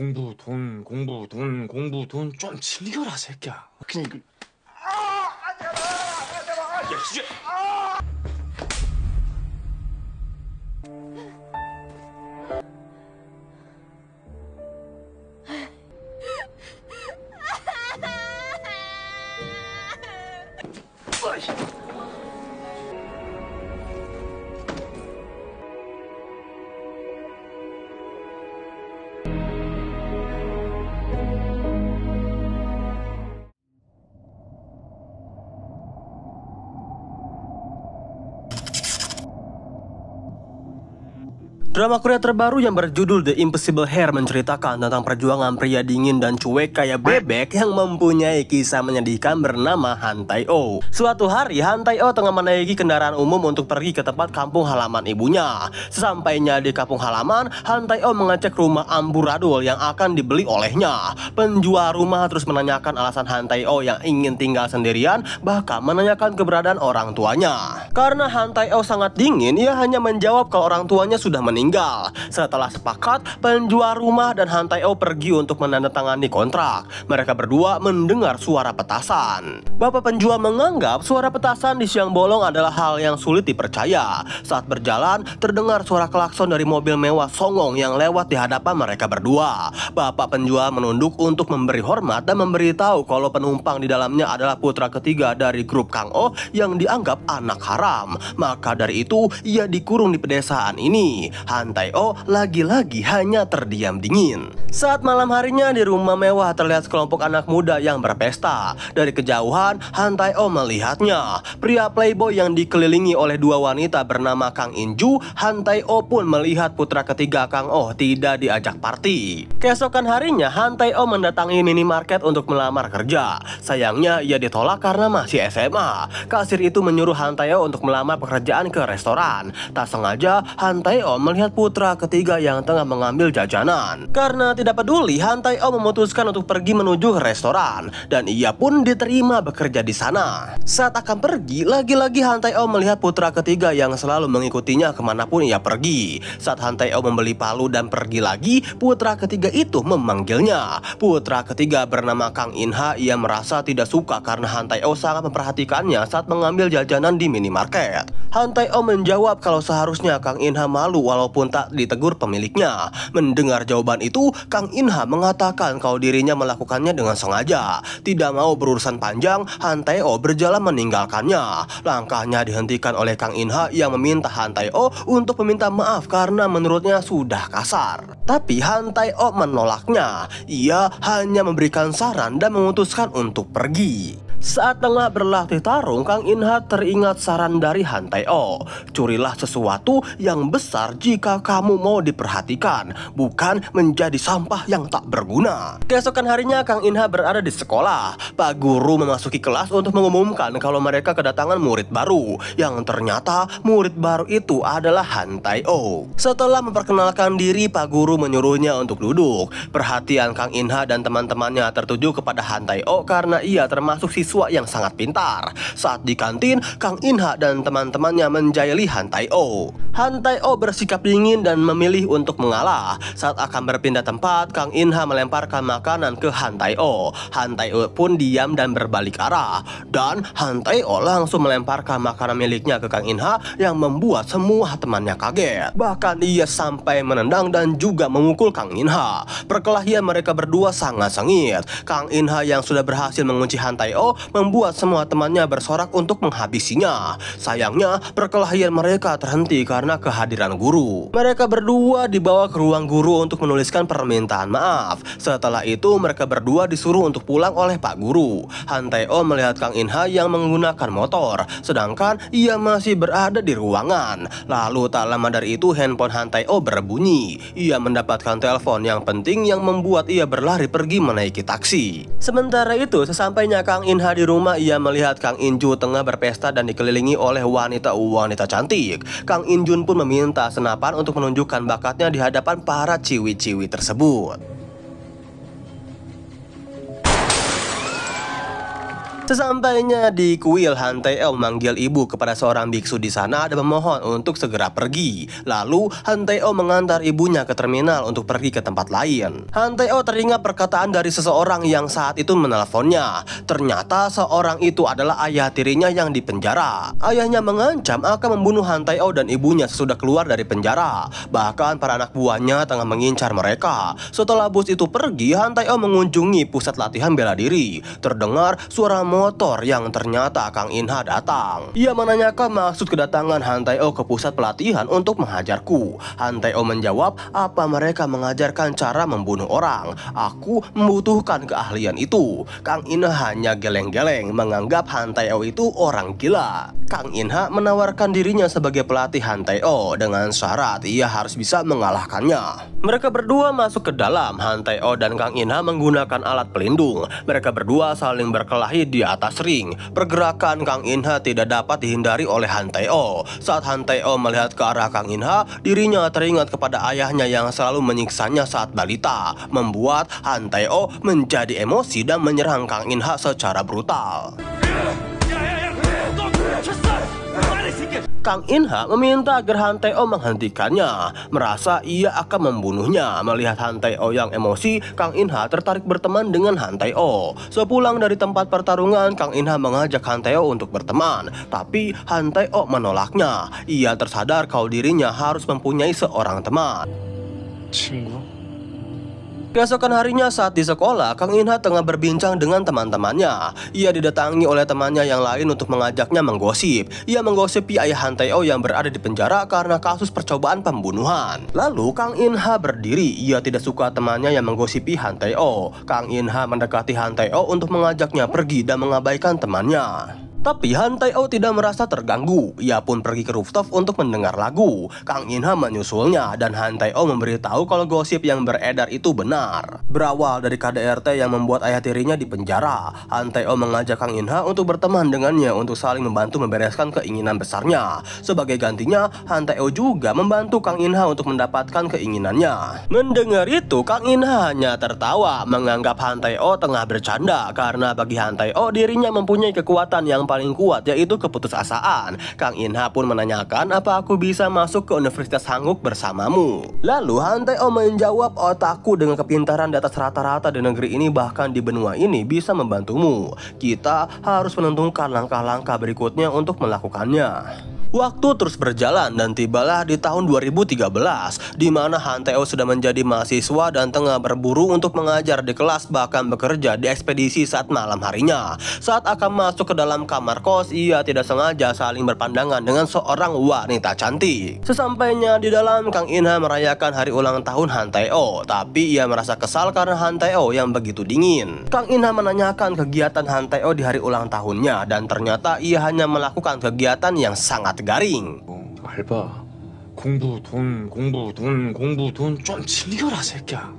공부 돈 좀 즐겨라 새끼야. 그냥 이거. 야 진짜. Drama Korea terbaru yang berjudul The Impossible Hair menceritakan tentang perjuangan pria dingin dan cuek kayak bebek yang mempunyai kisah menyedihkan bernama Han Tae-oh. Suatu hari, Han Tae-oh tengah menaiki kendaraan umum untuk pergi ke tempat kampung halaman ibunya. Sesampainya di kampung halaman, Han Tae-oh mengecek rumah amburadul yang akan dibeli olehnya. Penjual rumah terus menanyakan alasan Han Tae-oh yang ingin tinggal sendirian, bahkan menanyakan keberadaan orang tuanya. Karena Han Tae-oh sangat dingin, ia hanya menjawab kalau orang tuanya sudah meninggal. Setelah sepakat, penjual rumah dan Han Tae-oh pergi untuk menandatangani kontrak. Mereka berdua mendengar suara petasan. Bapak penjual menganggap suara petasan di siang bolong adalah hal yang sulit dipercaya. Saat berjalan, terdengar suara klakson dari mobil mewah songong yang lewat di hadapan mereka berdua. Bapak penjual menunduk untuk memberi hormat dan memberitahu kalau penumpang di dalamnya adalah putra ketiga dari grup Kang Oh yang dianggap anak haram. Maka dari itu, ia dikurung di pedesaan ini. Han Tae-oh lagi-lagi hanya terdiam dingin. Saat malam harinya di rumah mewah terlihat sekelompok anak muda yang berpesta. Dari kejauhan, Han Tae-oh melihatnya. Pria playboy yang dikelilingi oleh dua wanita bernama Kang In-ju. Han Tae-oh pun melihat putra ketiga Kang Oh tidak diajak party. Keesokan harinya, Han Tae-oh mendatangi minimarket untuk melamar kerja. Sayangnya ia ditolak karena masih SMA. Kasir itu menyuruh Han Tae-oh untuk melamar pekerjaan ke restoran. Tak sengaja, Han Tae-oh melihat putra ketiga yang tengah mengambil jajanan. Karena tidak peduli, Han Tae-oh memutuskan untuk pergi menuju ke restoran dan ia pun diterima bekerja di sana. Saat akan pergi, lagi-lagi Han Tae-oh melihat putra ketiga yang selalu mengikutinya kemanapun ia pergi. Saat Han Tae-oh membeli palu dan pergi lagi, putra ketiga itu memanggilnya. Putra ketiga bernama Kang In-ha. Ia merasa tidak suka karena Han Tae-oh sangat memperhatikannya saat mengambil jajanan di minimarket. Han Tae-oh menjawab kalau seharusnya Kang In-ha malu walaupun tak ditegur pemiliknya. Mendengar jawaban itu, Kang In-ha mengatakan kalau dirinya melakukannya dengan sengaja. Tidak mau berurusan panjang, Han Tae-oh berjalan meninggalkannya. Langkahnya dihentikan oleh Kang In-ha yang meminta Han Tae-oh untuk meminta maaf karena menurutnya sudah kasar. Tapi Han Tae-oh menolaknya. Ia hanya memberikan saran dan memutuskan untuk pergi. Saat tengah berlatih tarung, Kang In-ha teringat saran dari Han Tae-oh. Curilah sesuatu yang besar jika kamu mau diperhatikan, bukan menjadi sampah yang tak berguna. Keesokan harinya, Kang In-ha berada di sekolah. Pak guru memasuki kelas untuk mengumumkan kalau mereka kedatangan murid baru. Yang ternyata murid baru itu adalah Han Tae-oh. Setelah memperkenalkan diri, Pak guru menyuruhnya untuk duduk. Perhatian Kang In-ha dan teman-temannya tertuju kepada Han Tae-oh karena ia termasuk siswa yang sangat pintar. Saat di kantin, Kang In-ha dan teman-temannya menjahili Han Tae-oh. Han Tae-oh bersikap dingin dan memilih untuk mengalah. Saat akan berpindah tempat, Kang In-ha melemparkan makanan ke Han Tae-oh. Han Tae-oh pun diam dan berbalik arah. Dan Han Tae-oh langsung melemparkan makanan miliknya ke Kang In-ha yang membuat semua temannya kaget. Bahkan ia sampai menendang dan juga memukul Kang In-ha. Perkelahian mereka berdua sangat sengit. Kang In-ha yang sudah berhasil mengunci Han Tae-oh membuat semua temannya bersorak untuk menghabisinya. Sayangnya, perkelahian mereka terhenti karena kehadiran guru. Mereka berdua dibawa ke ruang guru untuk menuliskan permintaan maaf. Setelah itu, mereka berdua disuruh untuk pulang oleh Pak Guru. Han Tae-oh melihat Kang In-ha yang menggunakan motor, sedangkan ia masih berada di ruangan. Lalu tak lama dari itu, handphone Han Tae-oh berbunyi. Ia mendapatkan telepon yang penting yang membuat ia berlari pergi menaiki taksi. Sementara itu, sesampainya Kang In-ha di rumah, ia melihat Kang In-ju tengah berpesta dan dikelilingi oleh wanita-wanita cantik. Kang In-jun pun meminta senapan untuk menunjukkan bakatnya di hadapan para ciwi-ciwi tersebut. Sesampainya di kuil, Han Tae-oh memanggil ibu kepada seorang biksu di sana dan memohon untuk segera pergi. Lalu Han Tae-oh mengantar ibunya ke terminal untuk pergi ke tempat lain. Han Tae-oh teringat perkataan dari seseorang yang saat itu menelponnya. Ternyata seorang itu adalah ayah tirinya yang dipenjara. Ayahnya mengancam akan membunuh Han Tae-oh dan ibunya sesudah keluar dari penjara. Bahkan para anak buahnya tengah mengincar mereka. Setelah bus itu pergi, Han Tae-oh mengunjungi pusat latihan bela diri. Terdengar suara motor yang ternyata Kang In-ha datang. Ia menanyakan maksud kedatangan Han Tae-oh ke pusat pelatihan untuk menghajarku. Han Tae-oh menjawab, apa mereka mengajarkan cara membunuh orang? Aku membutuhkan keahlian itu. Kang In-ha hanya geleng-geleng menganggap Han Tae-oh itu orang gila. Kang In-ha menawarkan dirinya sebagai pelatih Han Tae-oh dengan syarat ia harus bisa mengalahkannya. Mereka berdua masuk ke dalam. Han Tae-oh dan Kang In-ha menggunakan alat pelindung. Mereka berdua saling berkelahi di atas ring. Pergerakan Kang In-ha tidak dapat dihindari oleh Han Tae-oh. Saat Han Tae-oh melihat ke arah Kang In-ha, dirinya teringat kepada ayahnya yang selalu menyiksanya saat balita, membuat Han Tae-oh menjadi emosi dan menyerang Kang In-ha secara brutal. Kang In-ha meminta agar Han Tae-oh menghentikannya, merasa ia akan membunuhnya. Melihat Han Tae-oh yang emosi, Kang In-ha tertarik berteman dengan Han Tae-oh. Sepulang dari tempat pertarungan, Kang In-ha mengajak Han Tae-oh untuk berteman, tapi Han Tae-oh menolaknya. Ia tersadar kalau dirinya harus mempunyai seorang teman. 친구? Keesokan harinya saat di sekolah, Kang In-ha tengah berbincang dengan teman-temannya. Ia didatangi oleh temannya yang lain untuk mengajaknya menggosip. Ia menggosipi ayah Han Tae-oh yang berada di penjara karena kasus percobaan pembunuhan. Lalu Kang In-ha berdiri. Ia tidak suka temannya yang menggosipi Han Tae-oh. Kang In-ha mendekati Han Tae-oh untuk mengajaknya pergi dan mengabaikan temannya. Tapi Han Tae-oh tidak merasa terganggu. Ia pun pergi ke rooftop untuk mendengar lagu. Kang In-ha menyusulnya dan Han Tae-oh memberitahu kalau gosip yang beredar itu benar. Berawal dari KDRT yang membuat ayah tirinya di penjara, Han Tae-oh mengajak Kang In-ha untuk berteman dengannya untuk saling membantu membereskan keinginan besarnya. Sebagai gantinya, Han Tae-oh juga membantu Kang In-ha untuk mendapatkan keinginannya. Mendengar itu, Kang In-ha hanya tertawa, menganggap Han Tae-oh tengah bercanda karena bagi Han Tae-oh dirinya mempunyai kekuatan yang paling kuat, yaitu keputusasaan. Kang In-ha pun menanyakan apa aku bisa masuk ke Universitas Hanguk bersamamu. Lalu Han Tae-oh menjawab, otakku dengan kepintaran di atas rata-rata di negeri ini bahkan di benua ini bisa membantumu. Kita harus menentukan langkah-langkah berikutnya untuk melakukannya. Waktu terus berjalan dan tibalah di tahun 2013 di mana Han Tae-oh sudah menjadi mahasiswa dan tengah berburu untuk mengajar di kelas, bahkan bekerja di ekspedisi saat malam harinya. Saat akan masuk ke dalam kamar kos, ia tidak sengaja saling berpandangan dengan seorang wanita cantik. Sesampainya di dalam, Kang In-ha merayakan hari ulang tahun Han Tae-oh, tapi ia merasa kesal karena Han Tae-oh yang begitu dingin. Kang In-ha menanyakan kegiatan Han Tae-oh di hari ulang tahunnya dan ternyata ia hanya melakukan kegiatan yang sangat garing. 알바. 공부, 돈 좀 즐겨라, 새끼야.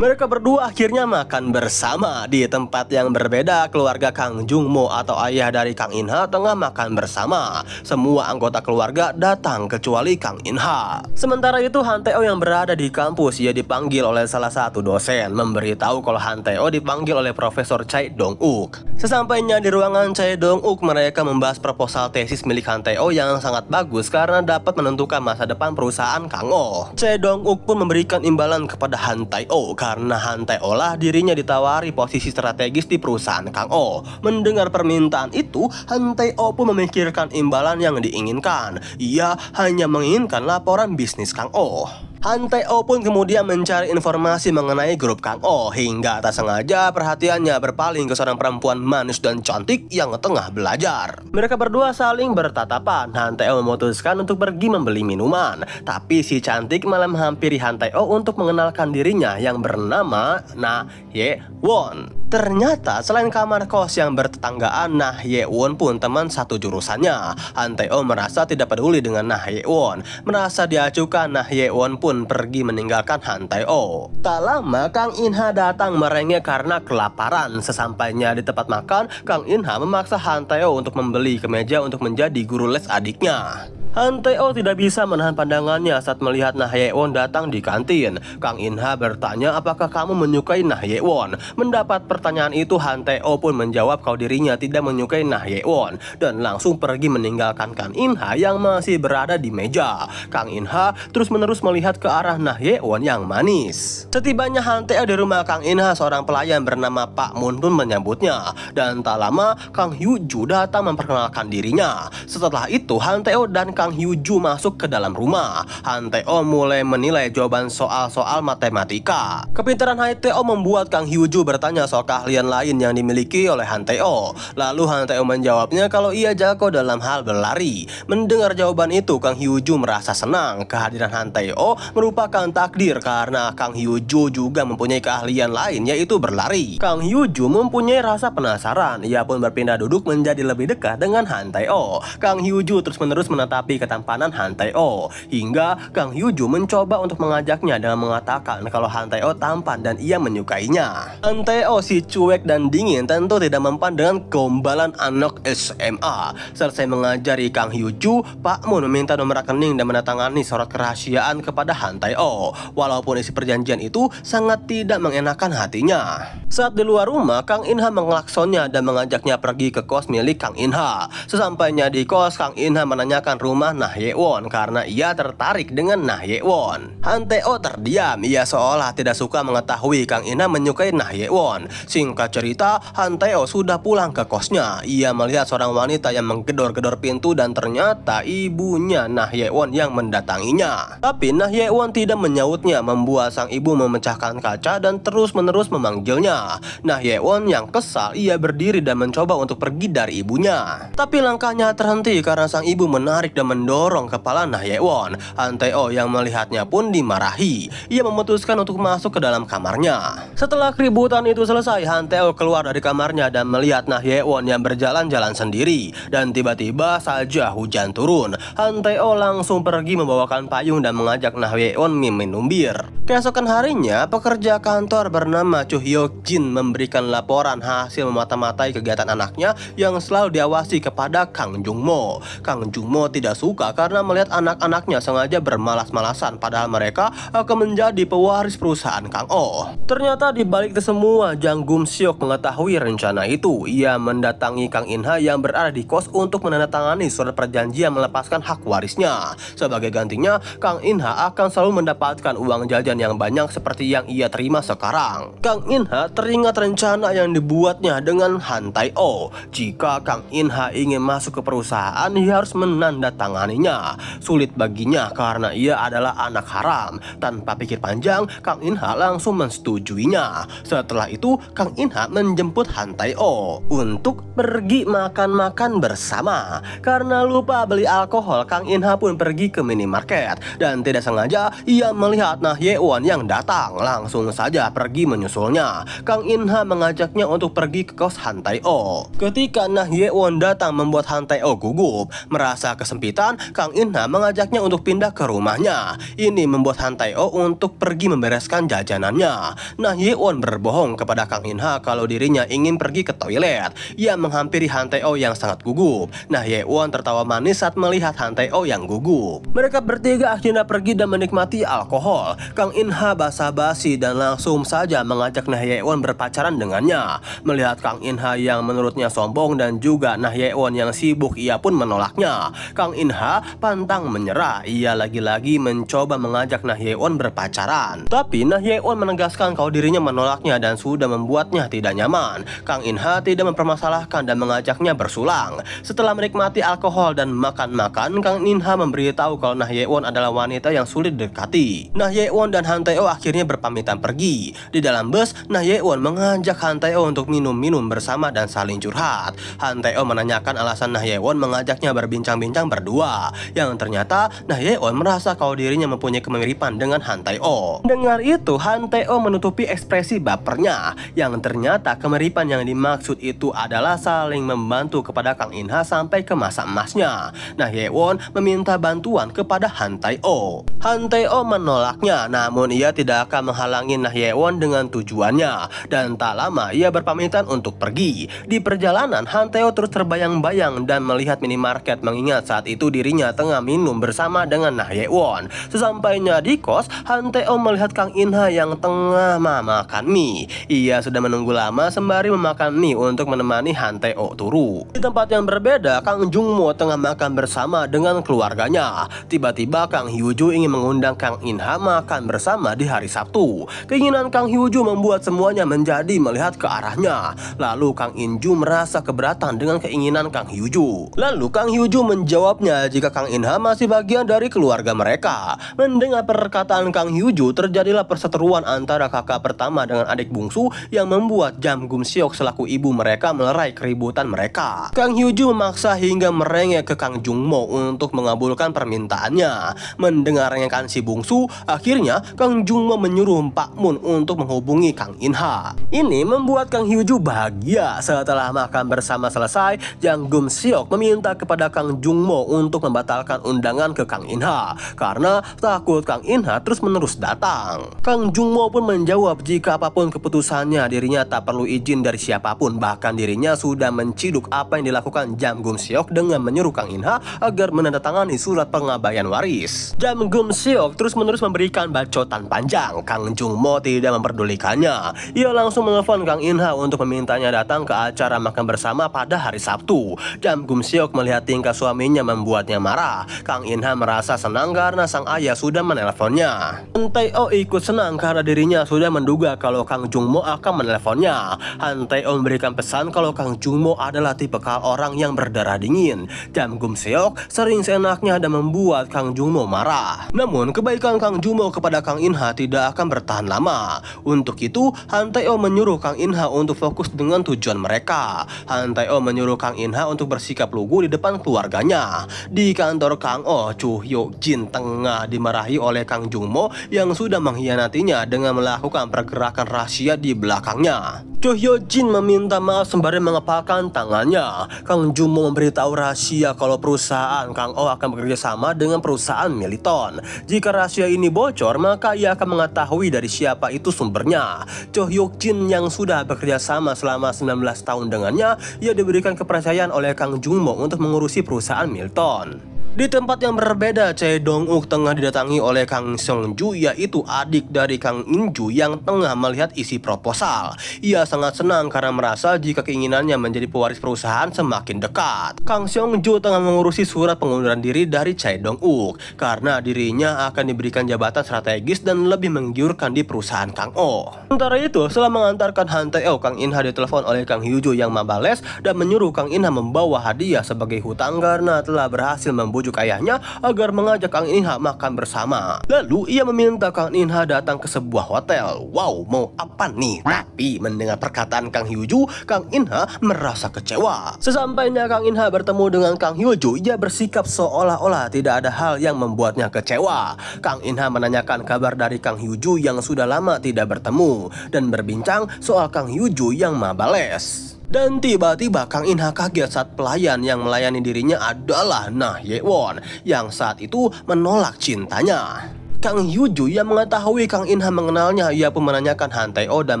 Mereka berdua akhirnya makan bersama di tempat yang berbeda. Keluarga Kang Jung-mo atau ayah dari Kang In-ha tengah makan bersama. Semua anggota keluarga datang kecuali Kang In-ha. Sementara itu Han Tae-oh yang berada di kampus, ia dipanggil oleh salah satu dosen, memberitahu kalau Han Tae-oh dipanggil oleh Profesor Choi Dong-wook. Sesampainya di ruangan Choi Dong-wook, mereka membahas proposal tesis milik Han Tae-oh yang sangat bagus karena dapat menentukan masa depan perusahaan Kang Oh. Choi Dong-wook pun memberikan imbalan kepada Han Tae-oh karena Han Tae-oh lah dirinya ditawari posisi strategis di perusahaan Kang Oh. Mendengar permintaan itu, Han Tae-oh pun memikirkan imbalan yang diinginkan. Ia hanya menginginkan laporan bisnis Kang Oh. Han Tae-oh pun kemudian mencari informasi mengenai grup Kang Oh, hingga tak sengaja perhatiannya berpaling ke seorang perempuan manis dan cantik yang tengah belajar. Mereka berdua saling bertatapan. Han Tae-oh memutuskan untuk pergi membeli minuman, tapi si cantik malah menghampiri Han Tae-oh untuk mengenalkan dirinya yang bernama Nah Ye Won. Ternyata selain kamar kos yang bertetanggaan, Nah Ye Won pun teman satu jurusannya. Han Tae-oh merasa tidak peduli dengan Nah Ye Won. Merasa diacuhkan, Nah Ye Won pun pergi meninggalkan Han Tae-oh. Tak lama Kang In-ha datang merengek karena kelaparan. Sesampainya di tempat makan, Kang In-ha memaksa Han Tae-oh untuk membeli kemeja untuk menjadi guru les adiknya. Han Tae-oh tidak bisa menahan pandangannya saat melihat Nah Ye-won datang di kantin. Kang In-ha bertanya apakah kamu menyukai Nah Ye-won. Mendapat pertanyaan itu, Han Tae-oh pun menjawab kalau dirinya tidak menyukai Nah Ye-won dan langsung pergi meninggalkan Kang In-ha yang masih berada di meja. Kang In-ha terus-menerus melihat ke arah Nah Ye-won yang manis. Setibanya Han Tae-oh di rumah Kang In-ha, seorang pelayan bernama Pak Moon pun menyambutnya. Dan tak lama Kang Hyu-ju datang memperkenalkan dirinya. Setelah itu Han Tae-oh dan Kang Hyu-ju masuk ke dalam rumah. Han Tae-oh mulai menilai jawaban soal-soal matematika. Kepintaran Han Tae-oh membuat Kang Hyu-ju bertanya soal keahlian lain yang dimiliki oleh Han Tae-oh. Lalu Han Tae-oh menjawabnya kalau ia jago dalam hal berlari. Mendengar jawaban itu, Kang Hyu-ju merasa senang. Kehadiran Han Tae-oh merupakan takdir karena Kang Hyu-ju juga mempunyai keahlian lain, yaitu berlari. Kang Hyu-ju mempunyai rasa penasaran. Ia pun berpindah duduk menjadi lebih dekat dengan Han Tae-oh. Kang Hyu-ju terus-menerus menatapi ketampanan Han Tae-oh hingga Kang Hyu-ju mencoba untuk mengajaknya dengan mengatakan kalau Han Tae-oh tampan dan ia menyukainya. Han Tae-oh si cuek dan dingin tentu tidak mempan dengan gombalan anak SMA. Selesai mengajari Kang Hyu-ju, Pak Moon meminta nomor rekening dan menandatangani surat kerahasiaan kepada Han Tae-oh. Walaupun isi perjanjian itu sangat tidak mengenakan hatinya. Saat di luar rumah, Kang In-ha mengelaksonnya dan mengajaknya pergi ke kos milik Kang In-ha. Sesampainya di kos, Kang In-ha menanyakan rumah Nah Ye-won karena ia tertarik dengan Nah Ye-won. Han Tae-oh terdiam, ia seolah tidak suka mengetahui Kang In-ha menyukai Nah Ye-won. Singkat cerita, Han Tae-oh sudah pulang ke kosnya. Ia melihat seorang wanita yang menggedor-gedor pintu dan ternyata ibunya Nah Ye-won yang mendatanginya. Tapi Nah Ye-won tidak menyautnya, membuat sang ibu memecahkan kaca dan terus-menerus memanggilnya. Nah Ye-won yang kesal, ia berdiri dan mencoba untuk pergi dari ibunya. Tapi langkahnya terhenti karena sang ibu menarik dan mendorong kepala Nah Ye-won. Han Tae-oh yang melihatnya pun dimarahi. Ia memutuskan untuk masuk ke dalam kamarnya. Setelah keributan itu selesai, Han Tae-oh keluar dari kamarnya dan melihat Nah Ye-won yang berjalan-jalan sendiri. Dan tiba-tiba saja hujan turun. Han Tae-oh langsung pergi membawakan payung dan mengajak Nah Ye-won minum bir. Keesokan harinya, pekerja kantor bernama Cho Hyuk-jin memberikan laporan hasil memata-matai kegiatan anaknya yang selalu diawasi kepada Kang Jung-mo. Kang Jung-mo tidak suka karena melihat anak-anaknya sengaja bermalas-malasan padahal mereka akan menjadi pewaris perusahaan Kang Oh. Ternyata di balik itu semua, Jang Gum-seok mengetahui rencana itu. Ia mendatangi Kang In-ha yang berada di kos untuk menandatangani surat perjanjian melepaskan hak warisnya. Sebagai gantinya, Kang In-ha akan selalu mendapatkan uang jajan yang banyak seperti yang ia terima sekarang. Kang In-ha teringat rencana yang dibuatnya dengan Han Tae-oh. Jika Kang In-ha ingin masuk ke perusahaan, ia harus menandatanganinya. Sulit baginya karena ia adalah anak haram. Tanpa pikir panjang, Kang In-ha langsung mensetujuinya. Setelah itu, Kang In-ha menjemput Han Tae-oh untuk pergi makan-makan bersama. Karena lupa beli alkohol, Kang In-ha pun pergi ke minimarket dan tidak sengaja ia melihat Nah Ye-won yang datang. Langsung saja pergi menyusulnya. Kang In-ha mengajaknya untuk pergi ke kos Han Tae-oh. Ketika Nah Ye-won datang membuat Han Tae-oh gugup. Merasa kesempitan, Kang In-ha mengajaknya untuk pindah ke rumahnya. Ini membuat Han Tae-oh untuk pergi membereskan jajanannya. Nah Ye-won berbohong kepada Kang In-ha kalau dirinya ingin pergi ke toilet. Ia menghampiri Han Tae-oh yang sangat gugup. Nah Ye-won tertawa manis saat melihat Han Tae-oh yang gugup. Mereka bertiga akhirnya pergi dan menikmati alkohol. Kang In-ha basa-basi dan langsung saja mengajak Nah Ye-won berpacaran dengannya. Melihat Kang In-ha yang menurutnya sombong dan juga Nah Ye-won yang sibuk, ia pun menolaknya. Kang In-ha pantang menyerah. Ia lagi-lagi mencoba mengajak Nah Ye-won berpacaran. Tapi Nah Ye-won menegaskan kalau dirinya menolaknya dan sudah membuatnya tidak nyaman. Kang In-ha tidak mempermasalahkan dan mengajaknya bersulang. Setelah menikmati alkohol dan makan-makan, Kang In-ha memberitahu kalau Nah Ye-won adalah wanita yang sulit didekati. Nah Ye-won dan Han Tae-oh akhirnya berpamitan pergi. Di dalam bus, Nah Ye-won mengajak Han Tae-oh untuk minum-minum bersama dan saling curhat. Han Tae-oh menanyakan alasan Nah Ye-won mengajaknya berbincang-bincang berdua. Yang ternyata Nah Ye-won merasa kalau dirinya mempunyai kemiripan dengan Han Tae-oh. Dengar itu, Han Tae-oh menutupi ekspresi bapernya. Yang ternyata kemiripan yang dimaksud itu adalah saling membantu kepada Kang In-ha sampai ke masa emasnya. Nah Ye-won meminta bantuan kepada Han Tae-oh. Han Tae-oh menolaknya, namun ia tidak akan menghalangi Nah Ye-won dengan tujuannya. Dan tak lama ia berpamitan untuk pergi. Di perjalanan, Han Tae-oh terus terbayang-bayang dan melihat minimarket, mengingat saat itu itu dirinya tengah minum bersama dengan Nah Ye-won. Sesampainya di kos, Han Tae-oh melihat Kang In-ha yang tengah makan mie. Ia sudah menunggu lama sembari memakan mie untuk menemani Han Tae-oh turu. Di tempat yang berbeda, Kang Jung-mo tengah makan bersama dengan keluarganya. Tiba-tiba Kang Hyo-joo ingin mengundang Kang In-ha makan bersama di hari Sabtu. Keinginan Kang Hyo-joo membuat semuanya menjadi melihat ke arahnya. Lalu Kang In-ju merasa keberatan dengan keinginan Kang Hyo-joo. Lalu Kang Hyo-joo menjawabnya jika Kang In-ha masih bagian dari keluarga mereka. Mendengar perkataan Kang Hyo-joo, terjadilah perseteruan antara kakak pertama dengan adik bungsu yang membuat Jang Gum-seok selaku ibu mereka melerai keributan mereka. Kang Hyo-joo memaksa hingga merengek ke Kang Jung-mo untuk mengabulkan permintaannya. Mendengarnya si bungsu, akhirnya Kang Jung-mo menyuruh Pak Moon untuk menghubungi Kang In-ha. Ini membuat Kang Hyo-joo bahagia. Setelah makan bersama selesai, Jang Gum-seok meminta kepada Kang Jung-mo untuk membatalkan undangan ke Kang In-ha karena takut Kang In-ha terus-menerus datang. Kang Jung-mo pun menjawab jika apapun keputusannya, dirinya tak perlu izin dari siapapun. Bahkan dirinya sudah menciduk apa yang dilakukan Jang Gum-seok dengan menyuruh Kang In-ha agar menandatangani surat pengabaian waris. Jang Gum-seok terus-menerus memberikan bacotan panjang. Kang Jung-mo tidak memperdulikannya. Ia langsung menelpon Kang In-ha untuk memintanya datang ke acara makan bersama pada hari Sabtu. Jang Gum-seok melihat tingkah suaminya membuatnya marah. Kang In-ha merasa senang karena sang ayah sudah menelponnya. Han Tae-oh ikut senang karena dirinya sudah menduga kalau Kang Jung-mo akan menelponnya. Han Tae-oh memberikan pesan kalau Kang Jung-mo adalah tipikal orang yang berdarah dingin. Jang Gum-seok sering seenaknya dan membuat Kang Jung-mo marah. Namun kebaikan Kang Jung-mo kepada Kang In-ha tidak akan bertahan lama. Untuk itu Han Tae-oh menyuruh Kang In-ha untuk fokus dengan tujuan mereka. Han Tae-oh menyuruh Kang In-ha untuk bersikap lugu di depan keluarganya. Di kantor Kang Oh, Cho Hyuk-jin tengah dimarahi oleh Kang Jung-mo yang sudah mengkhianatinya dengan melakukan pergerakan rahasia di belakangnya. Cho Hyuk-jin meminta maaf sembari mengepalkan tangannya. Kang Jung-mo memberitahu rahasia kalau perusahaan Kang Oh akan bekerja sama dengan perusahaan Militon. Jika rahasia ini bocor, maka ia akan mengetahui dari siapa itu sumbernya. Cho Hyuk-jin yang sudah bekerja sama selama 19 tahun dengannya, ia diberikan kepercayaan oleh Kang Jung-mo untuk mengurusi perusahaan Militon. Di tempat yang berbeda, Chae Dong-uk tengah didatangi oleh Kang Seong-ju, yaitu adik dari Kang In-ju yang tengah melihat isi proposal. Ia sangat senang karena merasa jika keinginannya menjadi pewaris perusahaan semakin dekat. Kang Seong-ju tengah mengurusi surat pengunduran diri dari Chae Dong-uk karena dirinya akan diberikan jabatan strategis dan lebih menggiurkan di perusahaan Kang Oh. Sementara itu, setelah mengantarkan Han Tae-oh, Kang In-ha ditelepon oleh Kang Hyo-joo yang mabales dan menyuruh Kang In-ha membawa hadiah sebagai hutang karena telah berhasil membujuk ayahnya agar mengajak Kang In-ha makan bersama. Lalu ia meminta Kang In-ha datang ke sebuah hotel. Wow, mau apa nih? Tapi mendengar perkataan Kang Hyo-joo, Kang In-ha merasa kecewa. Sesampainya Kang In-ha bertemu dengan Kang Hyo-joo, ia bersikap seolah-olah tidak ada hal yang membuatnya kecewa. Kang In-ha menanyakan kabar dari Kang Hyo-joo yang sudah lama tidak bertemu dan berbincang soal Kang Hyo-joo yang mabales. Dan tiba-tiba Kang In-ha kaget saat pelayan yang melayani dirinya adalah Nah Ye-won yang saat itu menolak cintanya. Kang Hyo-joo yang mengetahui Kang In-ha mengenalnya, ia pun menanyakan Han Tae-oh dan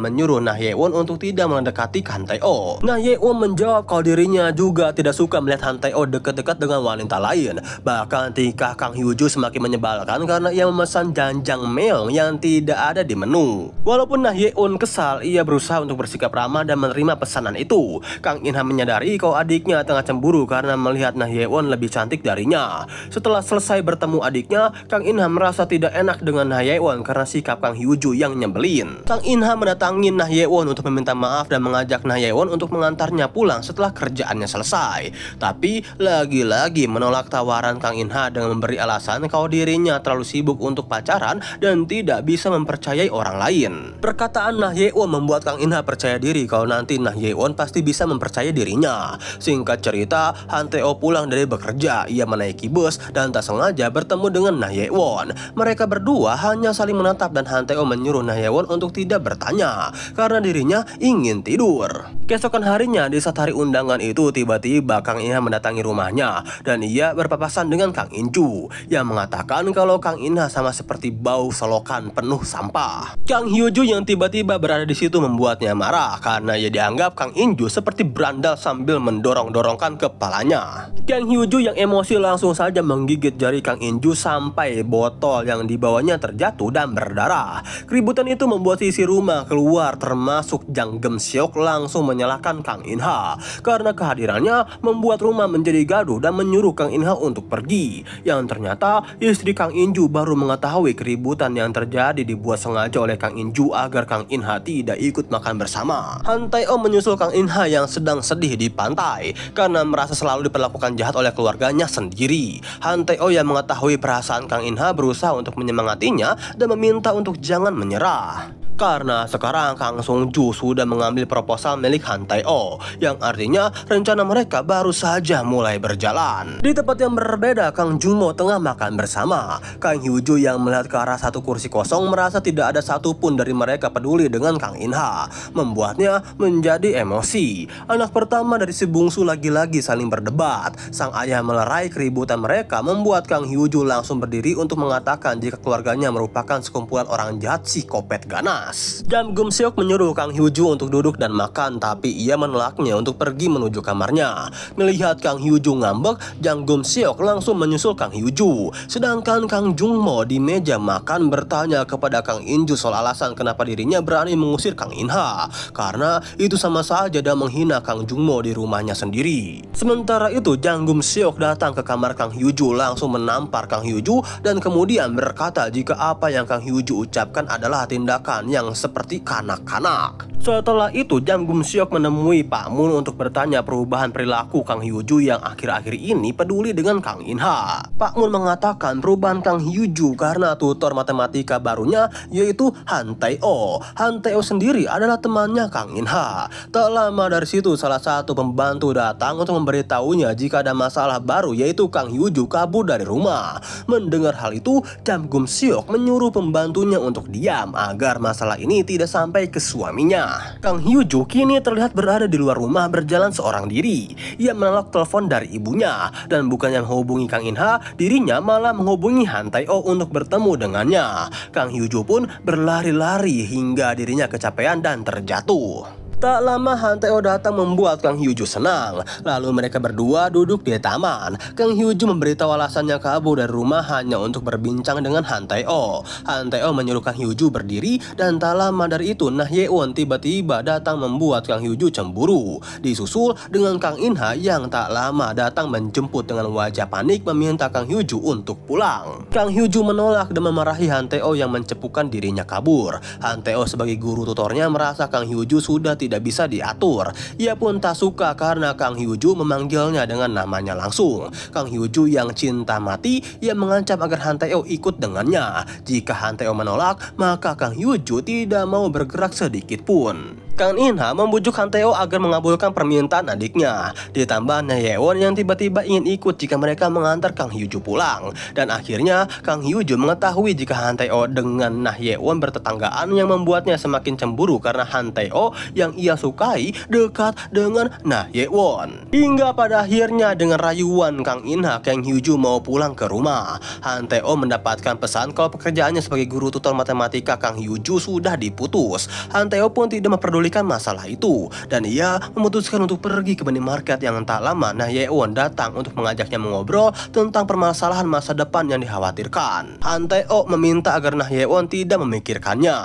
menyuruh Nah Ye-won untuk tidak mendekati Han Tae-oh. Nah Ye-won menjawab kalau dirinya juga tidak suka melihat Han Tae-oh dekat-dekat dengan wanita lain. Bahkan tingkah Kang Hyo-joo semakin menyebalkan karena ia memesan janjang meong yang tidak ada di menu. Walaupun Nah Ye-won kesal, ia berusaha untuk bersikap ramah dan menerima pesanan itu. Kang In-ha menyadari kalau adiknya tengah cemburu karena melihat Nah Ye-won lebih cantik darinya. Setelah selesai bertemu adiknya, Kang In-ha merasa tidak enak dengan Nah Ye-won karena sikap Kang Hyo-joo yang nyebelin. Kang In-ha mendatangi Nah Ye-won untuk meminta maaf dan mengajak Nah Ye-won untuk mengantarnya pulang setelah kerjaannya selesai. Tapi lagi-lagi menolak tawaran Kang In-ha dengan memberi alasan kalau dirinya terlalu sibuk untuk pacaran dan tidak bisa mempercayai orang lain. Perkataan Nah Ye-won membuat Kang In-ha percaya diri kalau nanti Nah Ye-won pasti bisa mempercayai dirinya. Singkat cerita, Han Tae-oh pulang dari bekerja. Ia menaiki bus dan tak sengaja bertemu dengan Nah Ye-won. Mereka Mereka berdua hanya saling menatap dan Han Tae-oh menyuruh Nah Ye-won untuk tidak bertanya karena dirinya ingin tidur. Keesokan harinya di saat hari undangan itu tiba-tiba Kang In-ha mendatangi rumahnya dan ia berpapasan dengan Kang In-ju yang mengatakan kalau Kang In-ha sama seperti bau selokan penuh sampah. Kang Hyo-ju yang tiba-tiba berada di situ membuatnya marah karena ia dianggap Kang In-ju seperti berandal sambil mendorong-dorongkan kepalanya. Kang Hyo-ju yang emosi langsung saja menggigit jari Kang In-ju sampai botol yang dibawanya terjatuh dan berdarah. Keributan itu membuat isi rumah keluar termasuk Jang Geum-seok langsung menyalahkan Kang In-ha karena kehadirannya membuat rumah menjadi gaduh dan menyuruh Kang In-ha untuk pergi. Yang ternyata istri Kang In-ju baru mengetahui keributan yang terjadi dibuat sengaja oleh Kang In-ju agar Kang In-ha tidak ikut makan bersama. Han Tae-oh menyusul Kang In-ha yang sedang sedih di pantai karena merasa selalu diperlakukan jahat oleh keluarganya sendiri. Han Tae-oh yang mengetahui perasaan Kang In-ha berusaha untuk menyemangatinya dan meminta untuk jangan menyerah. Karena sekarang Kang Sung-ju sudah mengambil proposal milik Han Tae-oh, yang artinya rencana mereka baru saja mulai berjalan. Di tempat yang berbeda, Kang Jung-mo tengah makan bersama. Kang Hyo-ju yang melihat ke arah satu kursi kosong merasa tidak ada satupun dari mereka peduli dengan Kang In-ha, membuatnya menjadi emosi. Anak pertama dari si bungsu lagi-lagi saling berdebat. Sang ayah melerai keributan mereka membuat Kang Hyo-ju langsung berdiri untuk mengatakan jika keluarganya merupakan sekumpulan orang jahat psikopat ganas. Jang Geum-seok menyuruh Kang Hyo-ju untuk duduk dan makan, tapi ia menolaknya untuk pergi menuju kamarnya. Melihat Kang Hyo-ju ngambek, Jang Geum-seok langsung menyusul Kang Hyo-ju. Sedangkan Kang Jung-mo di meja makan bertanya kepada Kang In-ju soal alasan kenapa dirinya berani mengusir Kang In-ha, karena itu sama saja dan menghina Kang Jung-mo di rumahnya sendiri. Sementara itu Jang Geum-seok datang ke kamar Kang Hyo-ju langsung menampar Kang Hyo-ju dan kemudian berkata jika apa yang Kang Hyo-ju ucapkan adalah tindakan yang seperti kanak-kanak. Setelah itu Jang Geum-seok menemui Pak Mun untuk bertanya perubahan perilaku Kang Hyo-ju yang akhir-akhir ini peduli dengan Kang In-ha. Pak Mun mengatakan perubahan Kang Hyo-ju karena tutor matematika barunya yaitu Han Tae-oh. Han Tae-oh sendiri adalah temannya Kang In-ha. Tak lama dari situ salah satu pembantu datang untuk memberitahunya jika ada masalah baru yaitu Kang Hyo-ju kabur dari rumah. Mendengar hal itu Jang Geum-seok menyuruh pembantunya untuk diam agar masalah ini tidak sampai ke suaminya. Kang Hyo-ju kini terlihat berada di luar rumah berjalan seorang diri. Ia menolak telepon dari ibunya dan bukannya menghubungi Kang In-ha, dirinya malah menghubungi Han Tae-oh untuk bertemu dengannya. Kang Hyo-ju pun berlari-lari hingga dirinya kecapean dan terjatuh. Tak lama Han Tae-oh datang membuat Kang Hyo-ju senang. Lalu mereka berdua duduk di taman. Kang Hyo-ju memberitahu alasannya kabur dari rumah hanya untuk berbincang dengan Han Tae-oh. Han Tae-oh menyuruh Kang Hyo-ju berdiri dan tak lama dari itu Nah Ye-won tiba-tiba datang membuat Kang Hyo-ju cemburu. Disusul dengan Kang In-ha yang tak lama datang menjemput dengan wajah panik meminta Kang Hyo-ju untuk pulang. Kang Hyo-ju menolak dan memarahi Han Tae-oh yang mencepukan dirinya kabur. Han Tae-oh sebagai guru tutornya merasa Kang Hyo-ju sudah tidak bisa diatur. Ia pun tak suka karena Kang Hyo-ju memanggilnya dengan namanya langsung. Kang Hyo-ju yang cinta mati, ia mengancam agar Han Tae-oh ikut dengannya. Jika Han Tae-oh menolak, maka Kang Hyo-ju tidak mau bergerak sedikit pun. Kang In-ha membujuk Han Tae-oh agar mengabulkan permintaan adiknya. Ditambah Nah Ye-won yang tiba-tiba ingin ikut jika mereka mengantar Kang Hyo-ju pulang. Dan akhirnya Kang Hyo-ju mengetahui jika Han Tae-oh dengan Nah Ye-won bertetanggaan yang membuatnya semakin cemburu karena Han Tae-oh yang ia sukai dekat dengan Nah Ye-won. Hingga pada akhirnya dengan rayuan Kang In-ha, Kang Hyo-ju mau pulang ke rumah. Han Tae-oh mendapatkan pesan kalau pekerjaannya sebagai guru tutor matematika Kang Hyo-ju sudah diputus. Han Tae-oh pun tidak memperdulikan masalah itu dan ia memutuskan untuk pergi ke minimarket yang tak lama Nah Ye-won datang untuk mengajaknya mengobrol tentang permasalahan masa depan yang dikhawatirkan. Han Tae-oh meminta agar Nah Ye-won tidak memikirkannya.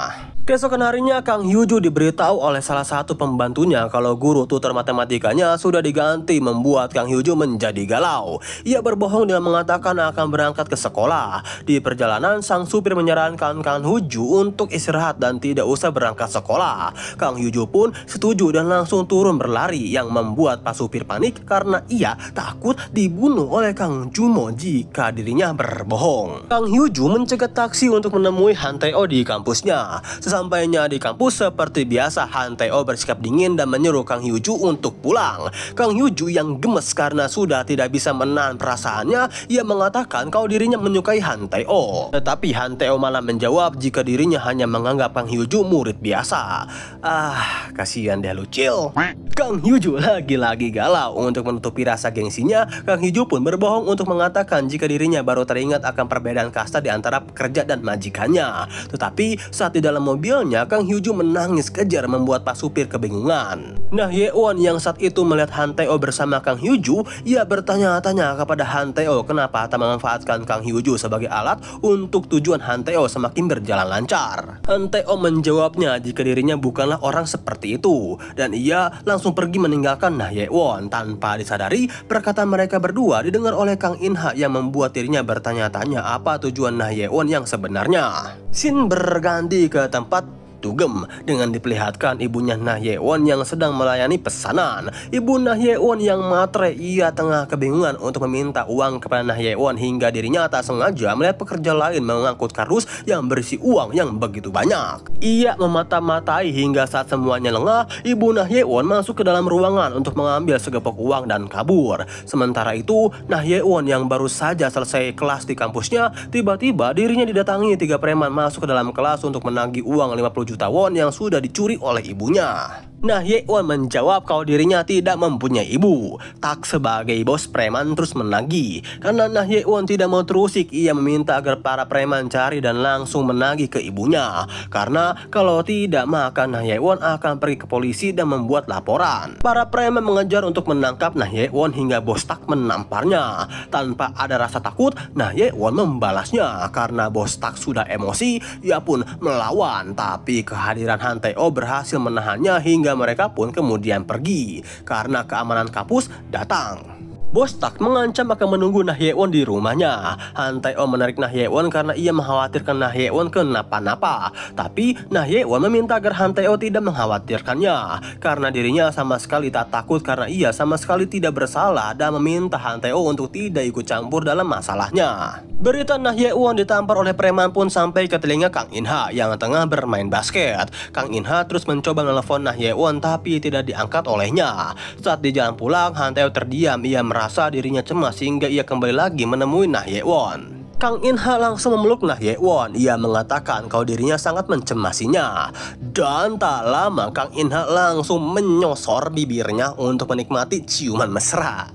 Keesokan harinya Kang Hyo-ju diberitahu oleh salah satu pembantunya kalau guru tutor matematikanya sudah diganti, membuat Kang Hyo-ju menjadi galau. Ia berbohong dengan mengatakan akan berangkat ke sekolah. Di perjalanan sang supir menyarankan Kang Hyo-ju untuk istirahat dan tidak usah berangkat sekolah. Kang Hyo-ju pun setuju dan langsung turun berlari yang membuat Pak supir panik karena ia takut dibunuh oleh Kang Jung-mo jika dirinya berbohong. Kang Hyo-ju mencegat taksi untuk menemui Han Tae-oh di kampusnya. Sesampainya di kampus, seperti biasa Han Tae-oh bersikap dingin dan menyuruh Kang Hyo-ju untuk pulang. Kang Hyo-ju yang gemes karena sudah tidak bisa menahan perasaannya, ia mengatakan kalau dirinya menyukai Han Tae-oh. Tetapi Han Tae-oh malah menjawab jika dirinya hanya menganggap Kang Hyo-ju murid biasa. Kasihan deh lu, Cil. Kang Hyo-ju lagi-lagi galau. Untuk menutupi rasa gengsinya, Kang Hyo-ju pun berbohong untuk mengatakan jika dirinya baru teringat akan perbedaan kasta di antara pekerja dan majikannya. Tetapi saat di dalam mobilnya, Kang Hyo-ju menangis kejar membuat Pak supir kebingungan. Nah, Ye-won yang saat itu melihat Han Tae-oh bersama Kang Hyo-ju, ia bertanya-tanya kepada Han Tae-oh kenapa tak memanfaatkan Kang Hyo-ju sebagai alat untuk tujuan Han Tae-oh semakin berjalan lancar. Han Tae-oh menjawabnya jika dirinya bukanlah orang seperti itu, dan ia langsung pergi meninggalkan Nah Ye-won. Tanpa disadari, perkataan mereka berdua didengar oleh Kang In-ha yang membuat dirinya bertanya-tanya apa tujuan Nah Ye-won yang sebenarnya. Scene berganti ke tempat Dugem dengan diperlihatkan ibunya Nah Ye-won yang sedang melayani pesanan. Ibu Nah Ye-won yang matre, ia tengah kebingungan untuk meminta uang kepada Nah Ye-won hingga dirinya tak sengaja melihat pekerja lain mengangkut kardus yang berisi uang yang begitu banyak. Ia memata-matai hingga saat semuanya lengah, ibu Nah Ye-won masuk ke dalam ruangan untuk mengambil segepok uang dan kabur. Sementara itu, Nah Ye-won yang baru saja selesai kelas di kampusnya, tiba-tiba dirinya didatangi 3 preman masuk ke dalam kelas untuk menagih uang 50 juta won yang sudah dicuri oleh ibunya. Nah Ye-won menjawab kalau dirinya tidak mempunyai ibu. Tak sebagai bos, preman terus menagih. Karena Nah Ye-won tidak mau terusik, ia meminta agar para preman cari dan langsung menagih ke ibunya. Karena kalau tidak, maka Nah Ye-won akan pergi ke polisi dan membuat laporan. Para preman mengejar untuk menangkap Nah Ye-won hingga bos Tak menamparnya. Tanpa ada rasa takut, Nah Ye-won membalasnya. Karena bos Tak sudah emosi, ia pun melawan. Tapi kehadiran Han Tae-oh berhasil menahannya hingga mereka pun kemudian pergi karena keamanan kampus datang. Bos Tak mengancam akan menunggu Nah Ye-won di rumahnya. Han Tae-oh menarik Nah Ye-won karena ia mengkhawatirkan Nah Ye-won kenapa-napa. Tapi Nah Ye-won meminta agar Han Tae-oh tidak mengkhawatirkannya karena dirinya sama sekali tak takut karena ia sama sekali tidak bersalah, dan meminta Han Tae-oh untuk tidak ikut campur dalam masalahnya. Berita Nah Ye-won ditampar oleh preman pun sampai ke telinga Kang In-ha yang tengah bermain basket. Kang In-ha terus mencoba menelepon Nah Ye-won tapi tidak diangkat olehnya. Saat di jalan pulang, Han Tae-oh terdiam. Ia merasa dirinya cemas hingga ia kembali lagi menemui Nah Ye-won. Kang In-ha langsung memeluk Nah Ye-won. Ia mengatakan kalau dirinya sangat mencemasinya. Dan tak lama Kang In-ha langsung menyosor bibirnya untuk menikmati ciuman mesra.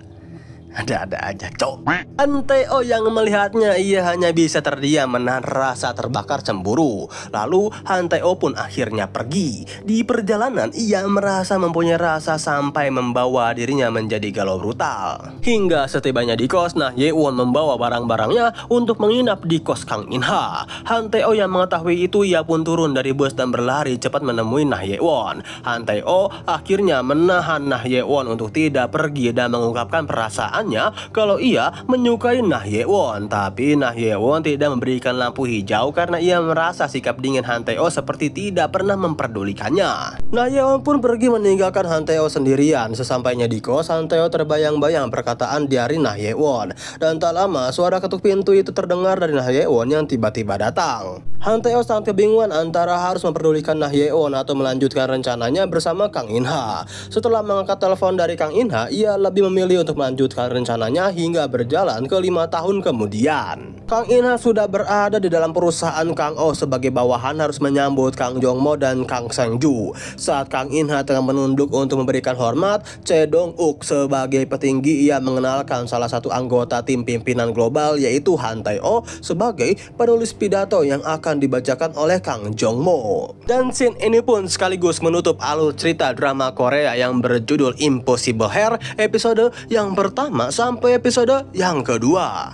Ada-ada aja, cok. Han Tae-oh yang melihatnya, ia hanya bisa terdiam menahan rasa terbakar cemburu. Lalu Han Tae-oh pun akhirnya pergi. Di perjalanan ia merasa mempunyai rasa sampai membawa dirinya menjadi galau brutal. Hingga setibanya di kos, Nah Ye-won membawa barang-barangnya untuk menginap di kos Kang In-ha. Han Tae-oh yang mengetahui itu, ia pun turun dari bus dan berlari cepat menemui Nah Ye-won. Han Tae-oh akhirnya menahan Nah Ye-won untuk tidak pergi dan mengungkapkan perasaan kalau ia menyukai Nah Ye-won. Tapi Nah Ye-won tidak memberikan lampu hijau karena ia merasa sikap dingin Han Tae-oh seperti tidak pernah memperdulikannya. Nah Ye-won pun pergi meninggalkan Han Tae-oh sendirian. Sesampainya di kos, Han Tae-oh terbayang-bayang perkataan dari Nah Ye-won. Dan tak lama suara ketuk pintu itu terdengar dari Nah Ye-won yang tiba-tiba datang. Han Tae-oh sangat kebingungan antara harus memperdulikan Nah Ye-won atau melanjutkan rencananya bersama Kang In-ha. Setelah mengangkat telepon dari Kang In-ha, ia lebih memilih untuk melanjutkan rencananya hingga berjalan ke 5 tahun kemudian. Kang In-ha sudah berada di dalam perusahaan Kang Oh sebagai bawahan harus menyambut Kang Jong-mo dan Kang Sang-ju. Saat Kang In-ha tengah menunduk untuk memberikan hormat, Che Dong-uk sebagai petinggi, ia mengenalkan salah satu anggota tim pimpinan global yaitu Han Tae-oh sebagai penulis pidato yang akan dibacakan oleh Kang Jong-mo. Dan scene ini pun sekaligus menutup alur cerita drama Korea yang berjudul Impossible Hair episode yang pertama sampai episode yang kedua.